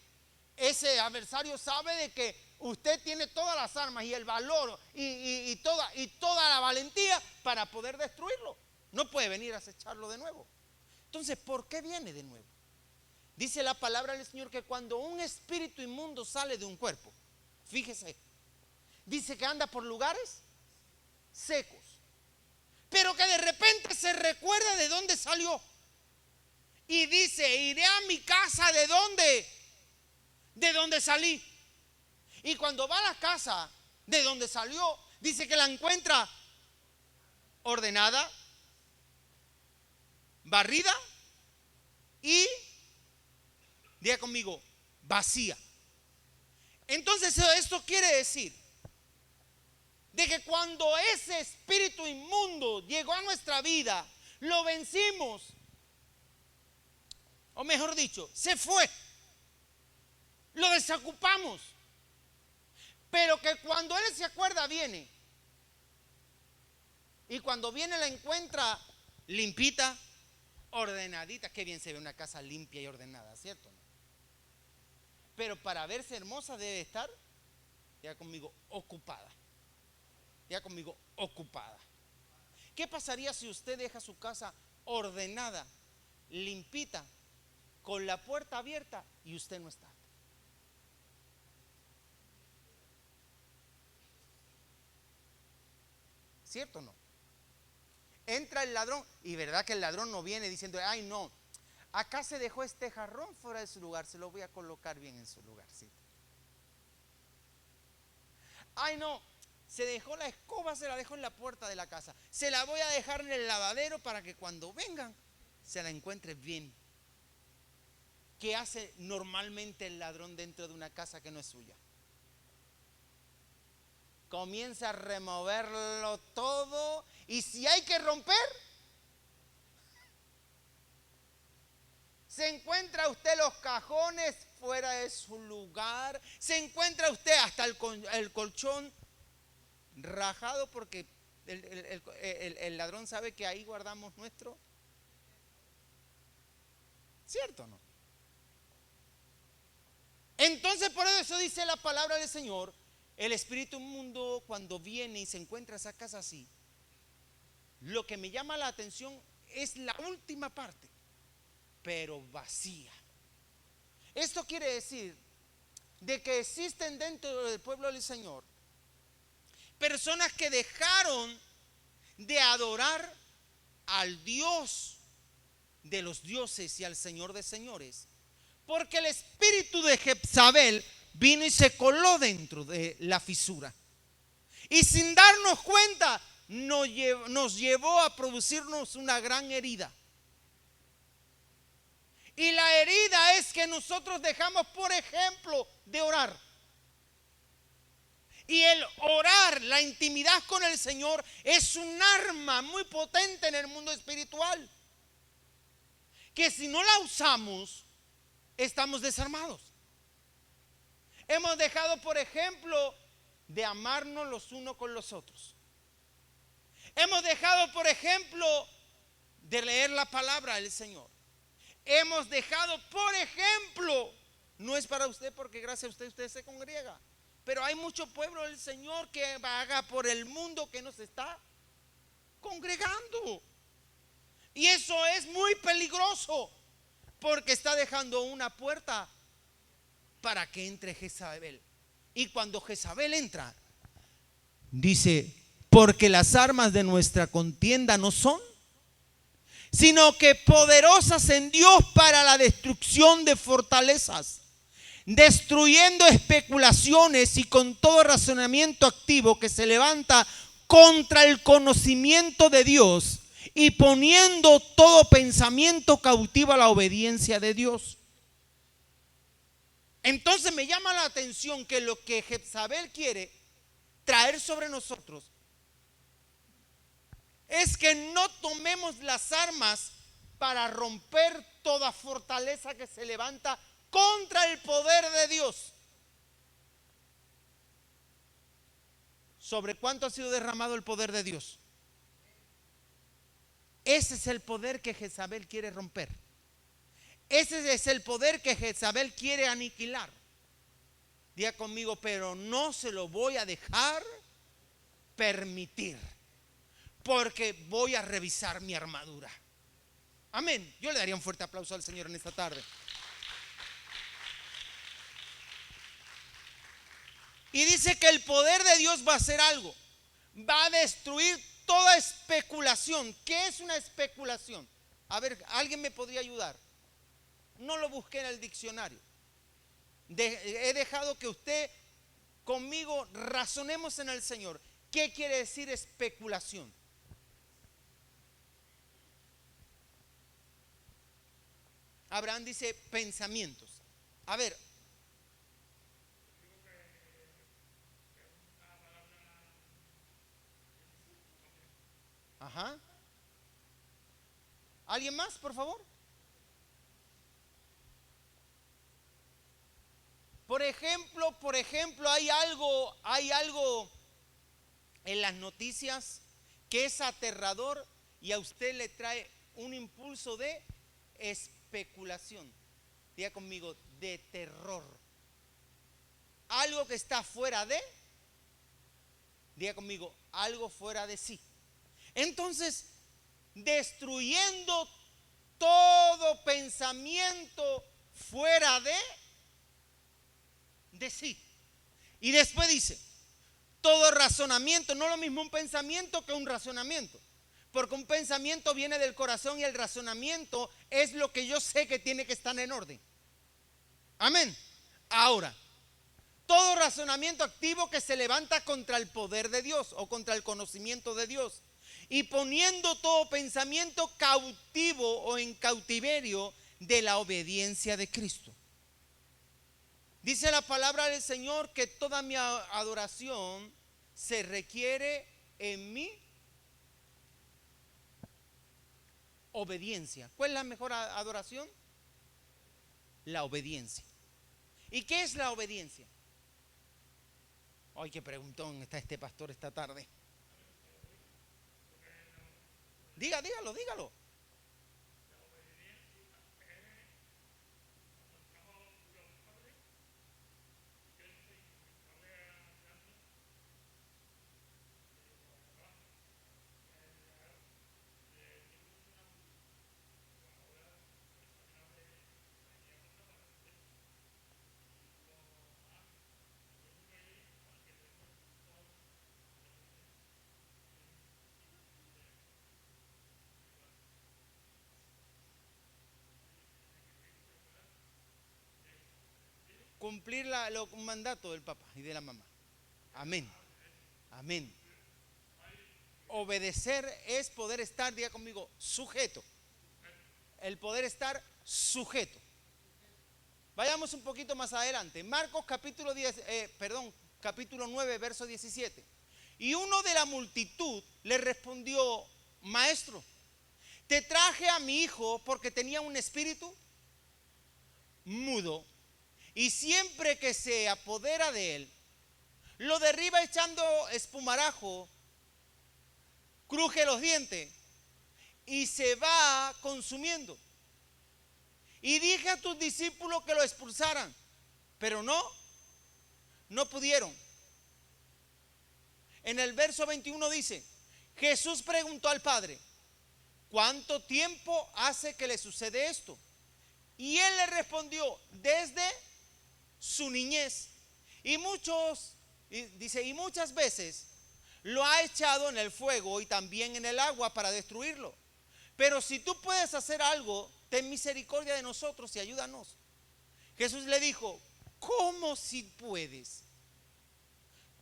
Ese adversario sabe de que usted tiene todas las armas y el valor y toda la valentía para poder destruirlo. No puede venir a acecharlo de nuevo. Entonces, ¿por qué viene de nuevo? Dice la palabra del Señor que cuando un espíritu inmundo sale de un cuerpo, fíjese, dice que anda por lugares secos, pero que de repente se recuerda de dónde salió y dice: iré a mi casa de donde salí. Y cuando va a la casa de donde salió, dice que la encuentra ordenada, barrida y, diga conmigo, vacía. Entonces esto quiere decir de que cuando ese espíritu inmundo llegó a nuestra vida, lo vencimos, o mejor dicho, se fue, lo desocupamos. Pero que cuando él se acuerda viene, y cuando viene la encuentra limpita, ordenadita. Qué bien se ve una casa limpia y ordenada, ¿cierto? Pero para verse hermosa debe estar, ya conmigo, ocupada. Ya conmigo, ocupada. ¿Qué pasaría si usted deja su casa ordenada, limpita, con la puerta abierta y usted no está? ¿Cierto o no? Entra el ladrón y verdad que el ladrón no viene diciendo: ay no, acá se dejó este jarrón fuera de su lugar, se lo voy a colocar bien en su lugarcito. Ay no, se dejó la escoba, se la dejó en la puerta de la casa, se la voy a dejar en el lavadero para que cuando vengan se la encuentre bien. ¿Qué hace normalmente el ladrón dentro de una casa que no es suya? Comienza a removerlo todo, y si hay que romper, se encuentra usted los cajones fuera de su lugar, se encuentra usted hasta el colchón rajado, porque el ladrón sabe que ahí guardamos nuestro. ¿Cierto o no? Entonces por eso dice la palabra del Señor: el espíritu inmundo cuando viene y se encuentra esa casa así, lo que me llama la atención es la última parte, pero vacía. Esto quiere decir de que existen dentro del pueblo del Señor personas que dejaron de adorar al Dios de los dioses y al Señor de señores, porque el espíritu de Jezabel vino y se coló dentro de la fisura. Y sin darnos cuenta, nos llevó a producirnos una gran herida. Y la herida es que nosotros dejamos, por ejemplo, de orar. Y el orar, la intimidad con el Señor, es un arma muy potente en el mundo espiritual, que si no la usamos, estamos desarmados. Hemos dejado, por ejemplo, de amarnos los unos con los otros. Hemos dejado, por ejemplo, de leer la palabra del Señor. Hemos dejado, por ejemplo, no es para usted porque gracias a usted se congrega, pero hay mucho pueblo del Señor que vaga por el mundo que nos está congregando. Y eso es muy peligroso, porque está dejando una puerta para que entre Jezabel. Y cuando Jezabel entra, dice, porque las armas de nuestra contienda no son, sino que poderosas en Dios para la destrucción de fortalezas, destruyendo especulaciones y con todo razonamiento activo que se levanta contra el conocimiento de Dios, y poniendo todo pensamiento cautivo a la obediencia de Dios. Entonces me llama la atención que lo que Jezabel quiere traer sobre nosotros es que no tomemos las armas para romper toda fortaleza que se levanta contra el poder de Dios. ¿Sobre cuánto ha sido derramado el poder de Dios? Ese es el poder que Jezabel quiere romper. Ese es el poder que Jezabel quiere aniquilar. Diga conmigo, pero no se lo voy a dejar permitir, porque voy a revisar mi armadura. Amén. Yo le daría un fuerte aplauso al Señor en esta tarde. Y dice que el poder de Dios va a hacer algo. Va a destruir toda especulación. ¿Qué es una especulación? A ver, ¿alguien me podría ayudar? No lo busqué en el diccionario. He dejado que usted conmigo razonemos en el Señor. ¿Qué quiere decir especulación? Abraham dice pensamientos. A ver. Ajá. ¿Alguien más, por favor? Por ejemplo, hay algo en las noticias que es aterrador y a usted le trae un impulso de especulación. Diga conmigo, de terror. Algo que está fuera de, diga conmigo, algo fuera de sí. Entonces, destruyendo todo pensamiento fuera de sí. Y después dice, todo razonamiento, no lo mismo un pensamiento que un razonamiento, porque un pensamiento viene del corazón y el razonamiento es lo que yo sé que tiene que estar en orden. Amén. Ahora, todo razonamiento activo que se levanta contra el poder de Dios o contra el conocimiento de Dios, y poniendo todo pensamiento cautivo o en cautiverio de la obediencia de Cristo. Dice la palabra del Señor que toda mi adoración se requiere en mi obediencia. ¿Cuál es la mejor adoración? La obediencia. ¿Y qué es la obediencia? Ay, qué preguntón está este pastor esta tarde. Dígalo. cumplir los mandatos del papá y de la mamá. Amén. Amén. Obedecer es poder estar, diga conmigo, sujeto. El poder estar sujeto. Vayamos un poquito más adelante. Marcos capítulo 9, verso 17. Y uno de la multitud le respondió: Maestro, te traje a mi hijo porque tenía un espíritu mudo, y siempre que se apodera de él, lo derriba echando espumarajo, cruje los dientes y se va consumiendo. Y dije a tus discípulos que lo expulsaran, pero no pudieron. En el verso 21 dice: Jesús preguntó al Padre: ¿cuánto tiempo hace que le sucede esto? Y él le respondió: desde su niñez. Y muchas veces lo ha echado en el fuego y también en el agua para destruirlo. Pero si tú puedes hacer algo, ten misericordia de nosotros y ayúdanos. Jesús le dijo: ¿cómo si puedes?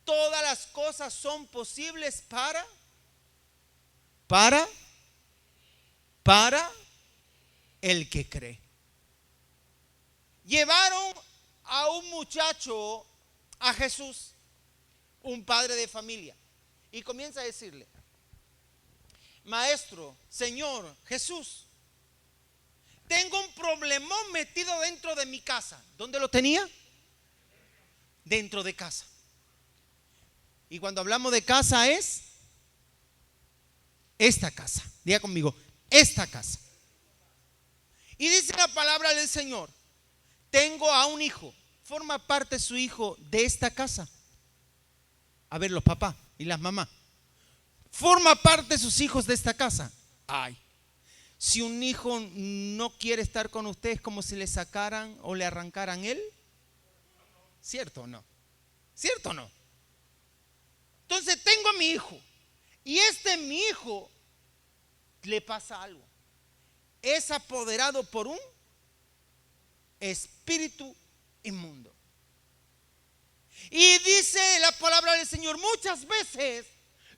Todas las cosas son posibles para el que cree. Llevaron a un muchacho a Jesús, un padre de familia, y comienza a decirle: Maestro, Señor, Jesús, tengo un problemón metido dentro de mi casa. ¿Dónde lo tenía? Dentro de casa. Y cuando hablamos de casa es esta casa. Diga conmigo, esta casa. Y dice la palabra del Señor: tengo a un hijo. ¿Forma parte su hijo de esta casa? A ver, los papás y las mamás. ¿Forma parte sus hijos de esta casa? Ay, si un hijo no quiere estar con usted, es como si le sacaran o le arrancaran él. ¿Cierto o no? ¿Cierto o no? Entonces tengo a mi hijo, y mi hijo le pasa algo. Es apoderado por un espíritu inmundo. Y dice la palabra del Señor: muchas veces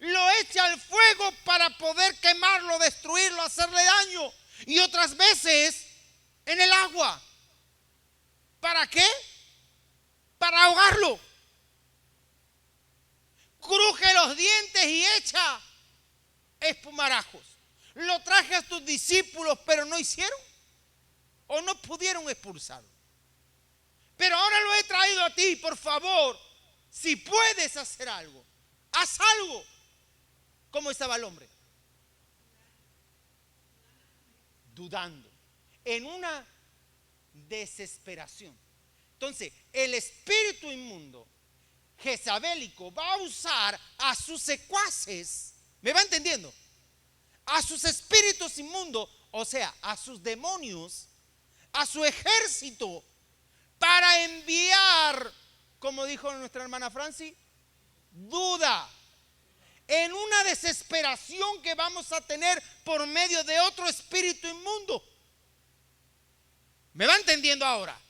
lo echa al fuego para poder quemarlo, destruirlo, hacerle daño. Y otras veces en el agua. ¿Para qué? Para ahogarlo. Cruje los dientes y echa espumarajos. Lo traje a tus discípulos, pero no hicieron o no pudieron expulsarlo. Pero ahora lo he traído a ti. Por favor, si puedes hacer algo, haz algo. ¿Cómo estaba el hombre? Dudando, en una desesperación. Entonces, el espíritu inmundo jezabélico va a usar a sus secuaces. ¿Me va entendiendo? A sus espíritus inmundos, o sea, a sus demonios, a su ejército, para enviar, como dijo nuestra hermana Franci, duda, en una desesperación que vamos a tener por medio de otro espíritu inmundo. ¿Me va entendiendo ahora?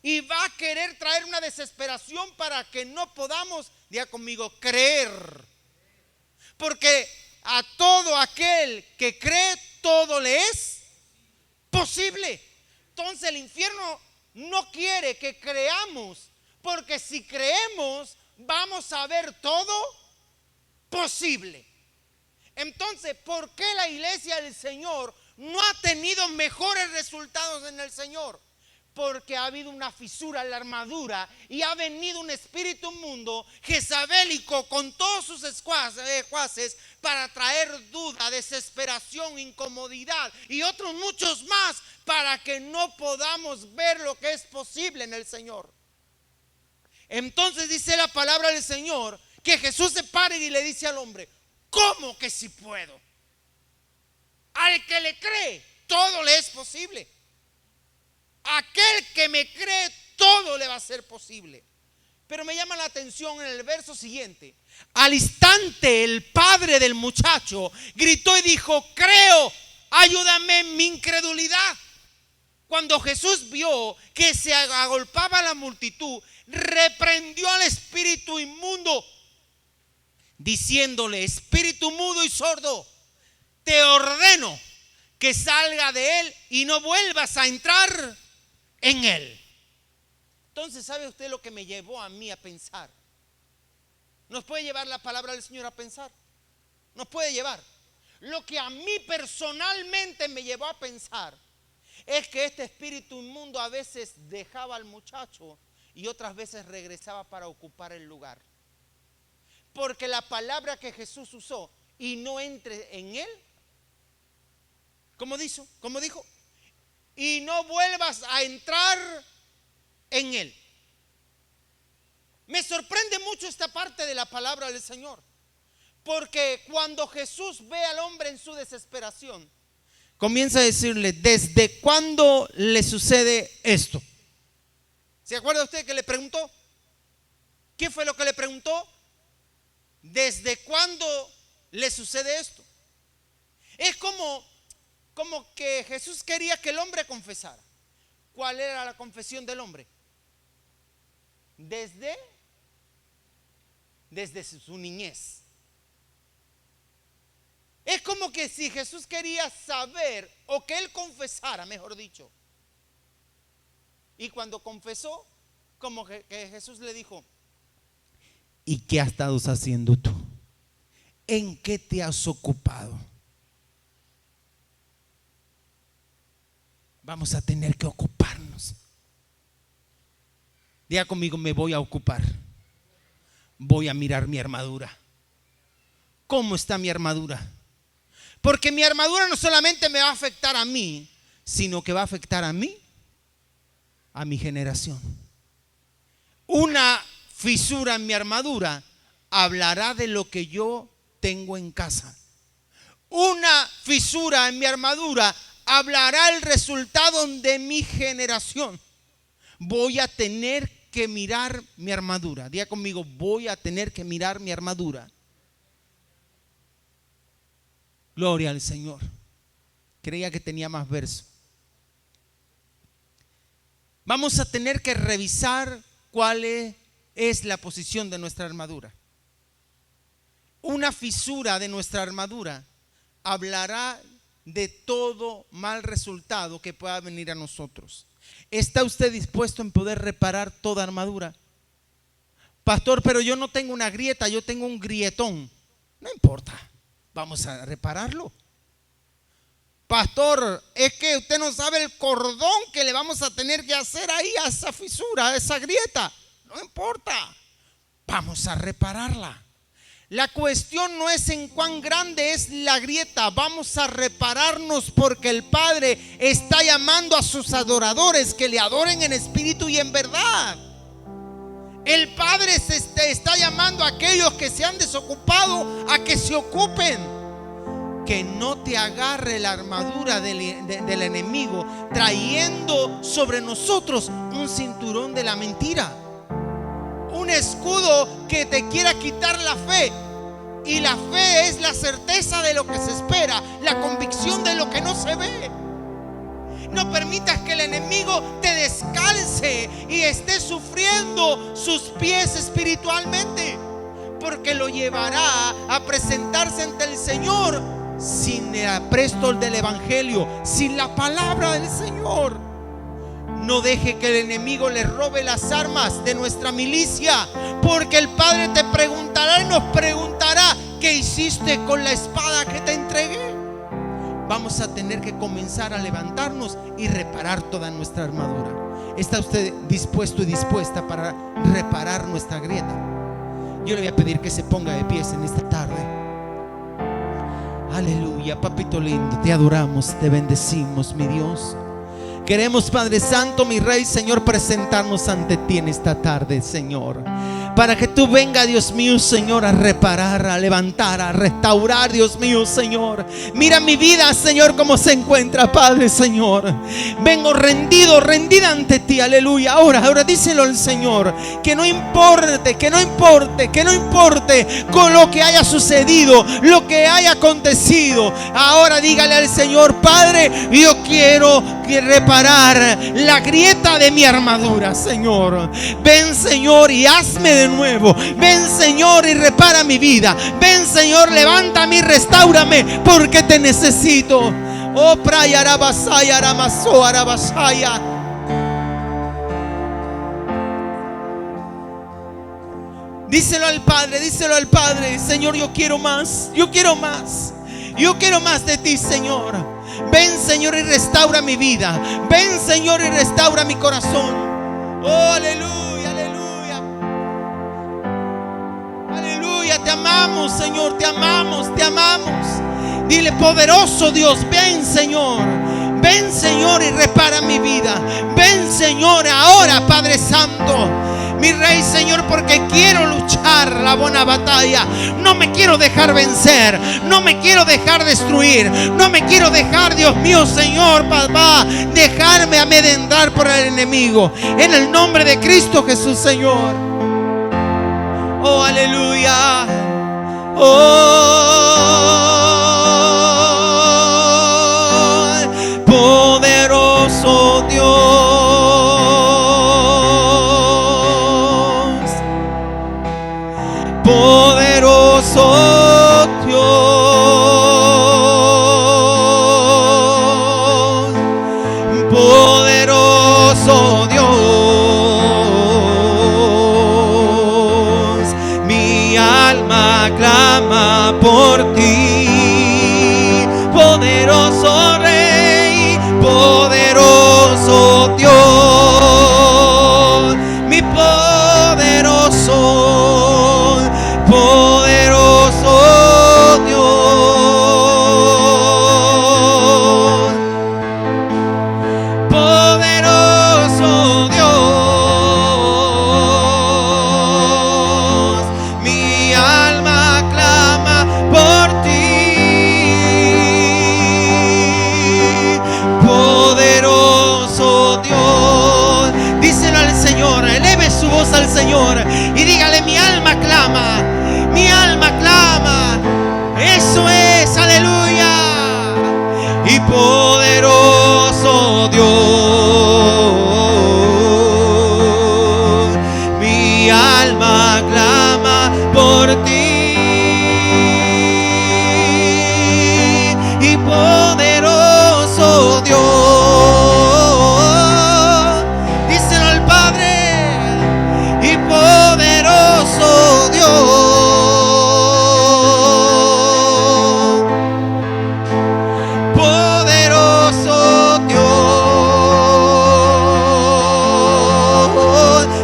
Y va a querer traer una desesperación para que no podamos, diga conmigo, creer. Porque a todo aquel que cree, todo le es posible. Entonces el infierno no quiere que creamos, porque si creemos vamos a ver todo posible. Entonces, ¿por qué la iglesia del Señor no ha tenido mejores resultados en el Señor? Porque ha habido una fisura en la armadura y ha venido un espíritu inmundo jezabélico con todos sus secuaces para traer duda, desesperación, incomodidad y otros muchos más, para que no podamos ver lo que es posible en el Señor. Entonces dice la palabra del Señor que Jesús se para y le dice al hombre: ¿cómo que si puedo? Al que le cree, todo le es posible. Aquel que me cree, todo le va a ser posible. Pero me llama la atención en el verso siguiente: al instante el padre del muchacho gritó y dijo: creo, ayúdame en mi incredulidad. Cuando Jesús vio que se agolpaba la multitud, reprendió al espíritu inmundo, diciéndole: espíritu mudo y sordo, te ordeno que salga de él y no vuelvas a entrar en él. Entonces, ¿sabe usted lo que me llevó a mí a pensar? ¿Nos puede llevar la palabra del Señor a pensar? Nos puede llevar. Lo que a mí personalmente me llevó a pensar es que este espíritu inmundo a veces dejaba al muchacho y otras veces regresaba para ocupar el lugar. Porque la palabra que Jesús usó, y no entre en él, ¿cómo dijo? Y no vuelvas a entrar en él. Me sorprende mucho esta parte de la palabra del Señor, porque cuando Jesús ve al hombre en su desesperación, comienza a decirle: ¿desde cuándo le sucede esto? ¿Se acuerda usted que le preguntó? ¿Qué fue lo que le preguntó? ¿Desde cuándo le sucede esto? Es como que Jesús quería que el hombre confesara. ¿Cuál era la confesión del hombre? Desde su niñez. Es como que si Jesús quería saber, o que él confesara, mejor dicho. Y cuando confesó, como que Jesús le dijo: ¿y qué has estado haciendo tú? ¿En qué te has ocupado? Vamos a tener que ocuparnos. Diga conmigo: me voy a ocupar. Voy a mirar mi armadura. ¿Cómo está mi armadura? Porque mi armadura no solamente me va a afectar a mí, sino que va a afectar a mí, a mi generación. Una fisura en mi armadura hablará de lo que yo tengo en casa. Una fisura en mi armadura hablará el resultado de mi generación. Voy a tener que mirar mi armadura. Diga conmigo: voy a tener que mirar mi armadura. Gloria al Señor. Creía que tenía más verso. Vamos a tener que revisar cuál es la posición de nuestra armadura. Una fisura de nuestra armadura hablará de todo mal resultado que pueda venir a nosotros. ¿Está usted dispuesto en poder reparar toda armadura? Pastor, pero yo no tengo una grieta, yo tengo un grietón. No importa, vamos a repararlo. Pastor, es que usted no sabe el cordón que le vamos a tener que hacer ahí a esa fisura, a esa grieta. No importa, vamos a repararla. La cuestión no es en cuán grande es la grieta. Vamos a repararnos, porque el Padre está llamando a sus adoradores que le adoren en espíritu y en verdad. El Padre está llamando a aquellos que se han desocupado a que se ocupen. Que no te agarre la armadura del enemigo trayendo sobre nosotros un cinturón de la mentira, un escudo que te quiera quitar la fe. Y la fe es la certeza de lo que se espera, la convicción de lo que no se ve. No permitas que el enemigo te descalce y esté sufriendo sus pies espiritualmente, porque lo llevará a presentarse ante el Señor sin el apresto del evangelio, sin la palabra del Señor. No deje que el enemigo le robe las armas de nuestra milicia, porque el Padre te preguntará y nos preguntará: ¿qué hiciste con la espada que te entregué? Vamos a tener que comenzar a levantarnos y reparar toda nuestra armadura. ¿Está usted dispuesto y dispuesta para reparar nuestra grieta? Yo le voy a pedir que se ponga de pies en esta tarde. Aleluya, papito lindo, te adoramos, te bendecimos, mi Dios. Queremos, Padre Santo, mi Rey, Señor, presentarnos ante ti en esta tarde, Señor, para que tú venga, Dios mío, Señor, a reparar, a levantar, a restaurar, Dios mío, Señor. Mira mi vida, Señor, cómo se encuentra, Padre, Señor. Vengo rendido, rendida ante ti, aleluya. Ahora díselo al Señor, que no importe, que no importe, que no importe con lo que haya sucedido, lo que haya acontecido. Ahora dígale al Señor: Padre, yo quiero reparar la grieta de mi armadura, Señor. Ven, Señor, y hazme de nuevo. Ven, Señor, y repara mi vida. Ven, Señor, levántame y restáurame, porque te necesito. Oh, praya arabasaya, aramaso, arabasaya. Díselo al Padre: Señor, yo quiero más, yo quiero más, yo quiero más de ti, Señor. Ven, Señor, y restaura mi vida. Ven, Señor, y restaura mi corazón. Oh, aleluya, aleluya, aleluya. Te amamos, Señor, te amamos, te amamos. Dile: poderoso Dios, ven, Señor. Ven, Señor, y repara mi vida. Ven, Señor, ahora, Padre Santo, mi Rey, Señor, porque quiero luchar la buena batalla. No me quiero dejar vencer, no me quiero dejar destruir, no me quiero dejar, Dios mío, Señor, papá, dejarme amedrentar por el enemigo. En el nombre de Cristo Jesús, Señor. Oh, aleluya. Oh, poderoso Dios, poderoso Dios, poderoso Dios. Mi alma clama por ti, poderoso Rey, poderoso Dios, mi poderoso, poderoso Dios, poderoso Dios. Mi alma clama por ti, poderoso Dios. Díselo al Señor, eleve su voz al Señor y dígale: mi alma clama, mi alma clama. Eso es, aleluya. Y poderoso Dios, mi alma clama por ti. Y poderoso Dios, díselo al Padre. Y poderoso Dios, poderoso Dios,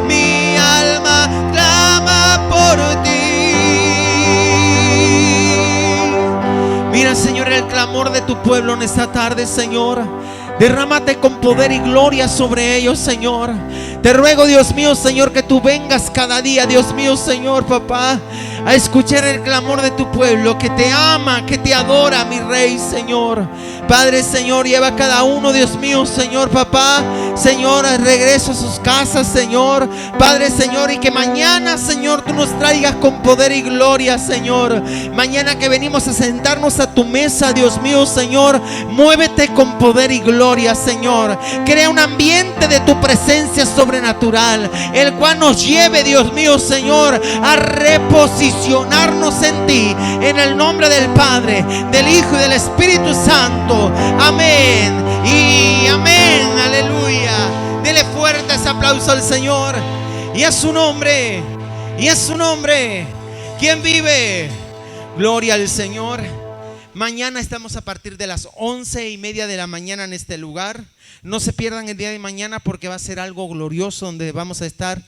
mi alma clama por ti. Mira, Señor, el clamor de tu pueblo en esta tarde, Señor. Derrámate con poder y gloria sobre ellos, Señor. Te ruego, Dios mío, Señor, que tú vengas cada día, Dios mío, Señor, papá, a escuchar el clamor de tu pueblo que te ama, que te adora, mi Rey, Señor. Padre, Señor, lleva a cada uno, Dios mío, Señor, papá, Señor, al regreso a sus casas, Señor. Padre, Señor, y que mañana, Señor, tú nos traigas con poder y gloria, Señor. Mañana que venimos a sentarnos a tu mesa, Dios mío, Señor, muévete con poder y gloria, Señor. Crea un ambiente de tu presencia sobrenatural, el cual nos lleve, Dios mío, Señor, a reposicionarnos en ti, en el nombre del Padre, del Hijo y del Espíritu Santo. Amén y amén, aleluya. Dele fuerte ese aplauso al Señor y a su nombre, y a su nombre. ¿Quién vive? Gloria al Señor. Mañana estamos a partir de las 11:30 de la mañana en este lugar. No se pierdan el día de mañana, porque va a ser algo glorioso, donde vamos a estar